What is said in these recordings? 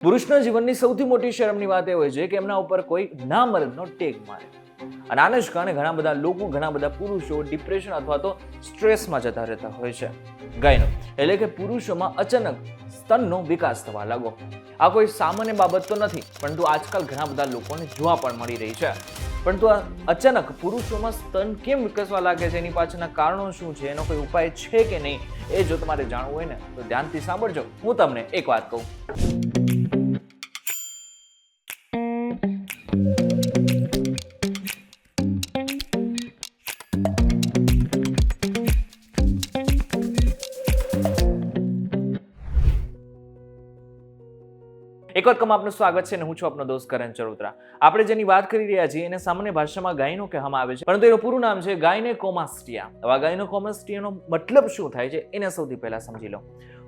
પુરુષના જીવનની સૌથી મોટી શરમની વાત એ હોય છે કે એમના ઉપર કોઈ નામર્દનો ટેગ મારે. અને આને જ કારણે ઘણા બધા લોકો, ઘણા બધા પુરુષો ડિપ્રેશન અથવા તો સ્ટ્રેસમાં જતા રહેતા હોય છે. ગાયનો એટલે કે પુરુષોમાં અચાનક સ્તનનો વિકાસ થવા લાગો. આ કોઈ સામાન્ય બાબત તો નથી, પરંતુ આજકાલ ઘણા બધા લોકોને જોવા પણ મળી રહી છે. પરંતુ આ અચાનક પુરુષોમાં સ્તન કેમ વિકસવા લાગે છે, એની પાછળના કારણો શું છે, એનો કોઈ ઉપાય છે કે નહીં, એ જો તમારે જાણવું હોય ને તો ધ્યાનથી સાંભળજો. હું તમને એક વાત કહું. એક વખત આપનું સ્વાગત છે અને હું છું આપનો દોસ્ત કરણ ચરોતરા. આપણે જેની વાત કરી રહ્યા છીએ એને સામાન્ય ભાષામાં ગાયનો કહેવામાં આવે છે, પરંતુ એનું પૂરું નામ છે ગાયનેકોમાસ્ટિયા. હવે ગાયનેકોમાસ્ટિયાનો મતલબ શું થાય છે એને સૌથી પહેલા સમજી લો.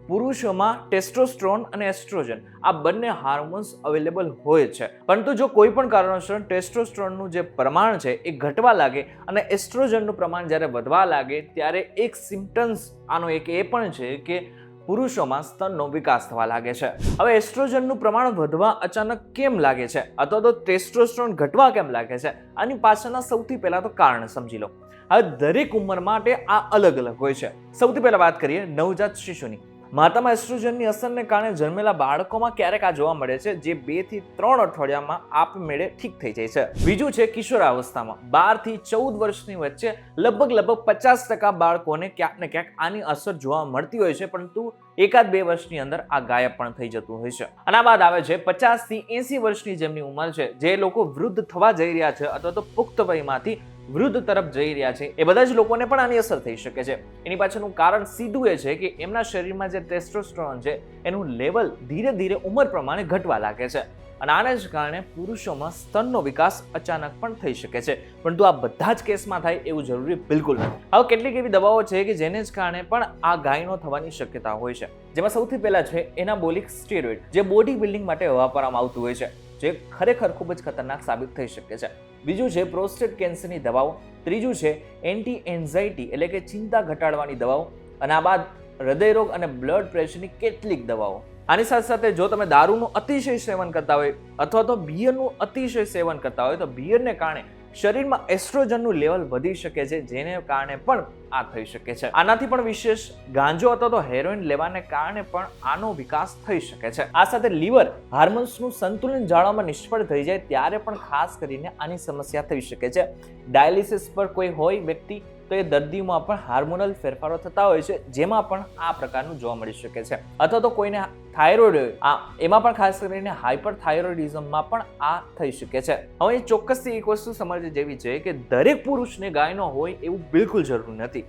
પુરુષોમાં ટેસ્ટોસ્ટેરોન અને એસ્ટ્રોજન આ બંને હાર્મોન્સ અવેલેબલ હોય છે, પરંતુ જો કોઈ પણ કારણોસર ટેસ્ટોસ્ટેરોનનું જે પ્રમાણ છે એ ઘટવા લાગે અને એસ્ટ્રોજનનું પ્રમાણ જ્યારે વધવા લાગે ત્યારે એક સિમ્પટમ્સ આનો એક એ પણ છે કે પુરુષોમાં સ્તનનો વિકાસ થવા લાગે છે. હવે એસ્ટ્રોજનનું પ્રમાણ વધવા અચાનક કેમ લાગે છે અથવા તો ટેસ્ટોસ્ટેરોન ઘટવા કેમ લાગે છે, આની પાછળના સૌથી પહેલા તો કારણ સમજી લો. હવે દરેક ઉંમર માટે આ અલગ અલગ હોય છે. સૌથી પહેલા વાત કરીએ નવજાત શિશુની. માતામાં એસ્ટ્રોજનની અસરને કારણે જન્મેલા બાળકોમાં ક્યારેક આ જોવા મળે છે, જે 2 થી 3 અઠવાડિયામાં આપમેળે ઠીક થઈ જાય છે. બીજું છે કિશોરાવસ્થામાં. 12 થી 14 વર્ષની વચ્ચે લગભગ 50% બાળકોને ક્યાંક ને ક્યાંક આની અસર જોવા મળતી હોય છે, પરંતુ 1-2 વર્ષની અંદર આ ગાયબ પણ થઈ જતું હોય છે. આના બાદ આવે છે 50 થી 80 વર્ષની જેમની ઉંમર છે, જે લોકો વૃદ્ધ થવા જઈ રહ્યા છે અથવા તો પુખ્ત વયમાંથી વૃદ્ધ તરફ જઈ રહ્યા છે, એ બધા જ લોકોને પણ આની અસર થઈ શકે છે. એની પાછળનું કારણ સીધું એ છે કે એમના શરીરમાં જે ટેસ્ટોસ્ટેરોન છે એનું લેવલ ધીરે ધીરે ઉંમર પ્રમાણે ઘટવા લાગે છે, અને આને જ કારણે પુરુષોમાં સ્તનનો વિકાસ અચાનક પણ થઈ શકે છે. પરંતુ આ બધા જ કેસમાં થાય એવું જરૂરી બિલકુલ નથી. હવે કેટલીક એવી દવાઓ છે કે જેને જ કારણે પણ આ ગાયનો થવાની શક્યતા હોય છે, જેમાં સૌથી પહેલા છે એનાબોલિક સ્ટેરોઇડ, જે બોડી બિલ્ડિંગ માટે વાપરવામાં આવતું હોય છે, જે ખરેખર ખૂબ જ ખતરનાક સાબિત થઈ શકે છે. બીજું છે પ્રોસ્ટેટ કેન્સરની દવાઓ. ત્રીજું છે એન્ટી એન્ઝાઇટી એટલે કે ચિંતા ઘટાડવાની દવાઓ, અને આ બાદ હૃદયરોગ અને બ્લડ પ્રેશરની કેટલીક દવાઓ. આની સાથે સાથે જો તમે દારૂનું અતિશય સેવન કરતા હોય અથવા તો બિયરનું અતિશય સેવન કરતા હોય તો બિયરને કારણે શરીરમાં એસ્ટ્રોજનનું લેવલ વધી શકે છે, જેને કારણે પણ આ થઈ શકે છે. આનાથી પણ વિશેષ ગાંજો અથવા તો હેરોઇન લેવાને કારણે પણ આનો વિકાસ થઈ શકે છે. આ સાથે લીવર હાર્મોન્સનું સંતુલન જાળવવામાં નિષ્ફળ થઈ જાય ત્યારે પણ ખાસ કરીને આની સમસ્યા થઈ શકે છે. ડાયાલિસિસ પર કોઈ હોય વ્યક્તિ તો એ દર્દીઓમાં પણ હાર્મોનલ ફેરફારો થતા હોય છે, જેમાં પણ આ પ્રકારનું જોવા મળી શકે છે. અથવા તો કોઈને થાઇરોઇડ હોય એમાં પણ ખાસ કરીને હાઇપરથાઇરોઇડિઝમમાં પણ આ થઈ શકે છે. હવે ચોક્કસથી એક વસ્તુ સમજવી જેવી છે કે દરેક પુરુષને ગાયનો હોય એવું બિલકુલ જરૂરી નથી.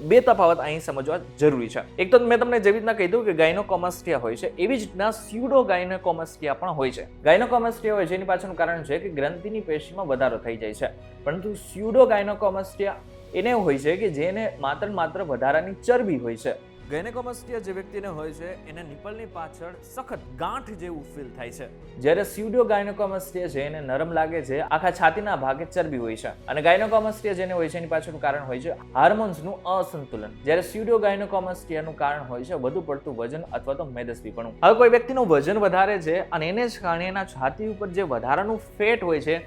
બે તફાવત અહીં સમજવા જરૂરી છે. એક તો મેં તમને જેવી રીતના કહી દઉં કે ગાયનેકોમાસ્ટિયા હોય છે, એવી જ રીતના સ્યુડો ગાયનેકોમાસ્ટિયા પણ હોય છે. ગાયનેકોમાસ્ટિયા હોય છે એની પાછળનું કારણ છે કે ગ્રંથિની પેશીમાં વધારો થઈ જાય છે, પરંતુ સ્યુડો ગાયનેકોમાસ્ટિયા એને હોય છે કે જેને માત્ર વધારાની ચરબી હોય છે. ગાયનેકોમાસ્ટિયા જે વ્યક્તિને હોય છે એને નિપલની પાછળ સખત ગાંઠ જેવું ફીલ થાય છે, જ્યારે સ્યુડો ગાયનેકોમાસ્ટિયા છે એને નરમ લાગે છે, આખા છાતીના ભાગે ચરબી હોય છે. અને ગાયનેકોમાસ્ટિયા જેને હોય છે એની પાછળનું કારણ હોય છે હાર્મોન્સનું અસંતુલન, જ્યારે સ્યુડો ગાયનેકોમાસ્ટિયાનું કારણ હોય છે વધુ પડતું વજન અથવા તો મેદસ્વીપણું. હવે કોઈ વ્યક્તિનું વજન વધારે છે અને એને જ કારણે એના છાતી ઉપર જે વધારાનું ફેટ હોય છે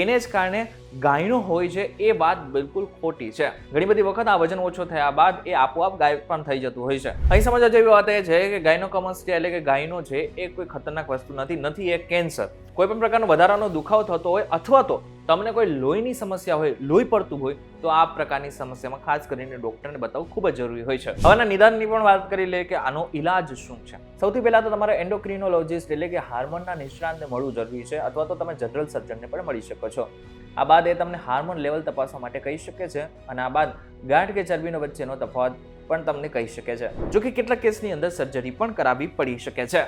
એને જ કારણે ગાયનો હોય છે, એ વાત બિલકુલ ખોટી છે. ઘણી બધી વખત આ વજન ઓછો થયા બાદ એ આપોઆપ ગાયબ પણ થઈ જતું હોય છે. અહીં સમજવા જેવી વાત એ છે કે ગાયનેકોમાસ્ટિયા એટલે કે ગાયનો છે એ કોઈ ખતરનાક વસ્તુ નથી, એ કેન્સર. કોઈ પણ પ્રકારનો વધારાનો દુખાવો થતો હોય અથવા તો તમને કોઈ લોહીની સમસ્યા હોય, લોહી પડતું હોય, તો આ પ્રકારની સમસ્યામાં ખાસ કરીને ડોક્ટરને બતાવવું ખૂબ જ જરૂરી હોય છે. હવેના નિદાનની પણ વાત કરી લે કે આનો ઈલાજ શું છે. સૌથી પહેલા તો તમારે એન્ડોક્રિનોલોજિસ્ટ એટલે કે હાર્મોનના નિષ્ણાતને મળવું જરૂરી છે, અથવા તો તમે જનરલ સર્જનને પણ મળી શકો છો. આ બાદ એ તમને હાર્મોન લેવલ તપાસવા માટે કહી શકે છે, અને આ બાદ ગાંઠ કે ચરબીનો વચ્ચેનો તફાવત પણ તમને કહી શકે છે. જો કે કેટલાક કેસની અંદર સર્જરી પણ કરાવવી પડી શકે છે.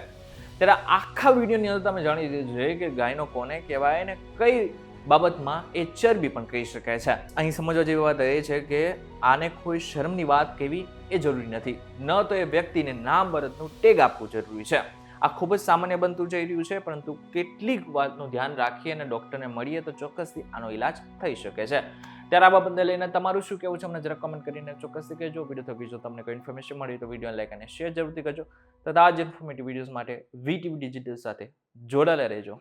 ત્યારે આખા વિડીયોની અંદર તમે જાણી લીધું છે કે ગાયનો કોને કહેવાય ને કઈ બાબતમાં એ ચરબી પણ કહી શકાય છે. અહીં સમજવા જેવી વાત એ છે કે આને કોઈ શરમની વાત કહેવી એ જરૂરી નથી, ન તો એ વ્યક્તિને નામ બરતનું ટેગ આપવું જરૂરી છે. આ ખૂબ જ સામાન્ય બનતું જઈ રહ્યું છે, પરંતુ કેટલીક વાતનું ધ્યાન રાખીએ અને ડૉક્ટરને મળીએ તો ચોક્કસથી આનો ઈલાજ થઈ શકે છે. ત્યારે આ બાબતને લઈને તમારું શું કહેવું છે અમને જરા કમેન્ટ કરીને ચોક્કસથી કહેજો. વિડીયો થકી જો તમને કોઈ ઇન્ફોર્મેશન મળી તો વિડીયો લાઈક અને શેર જરૂરથી કરજો. તથા આ જ ઇન્ફોર્મેટિવ વિડીયોઝ માટે વીટીવી ડિજિટલ સાથે જોડાયેલા રહેજો.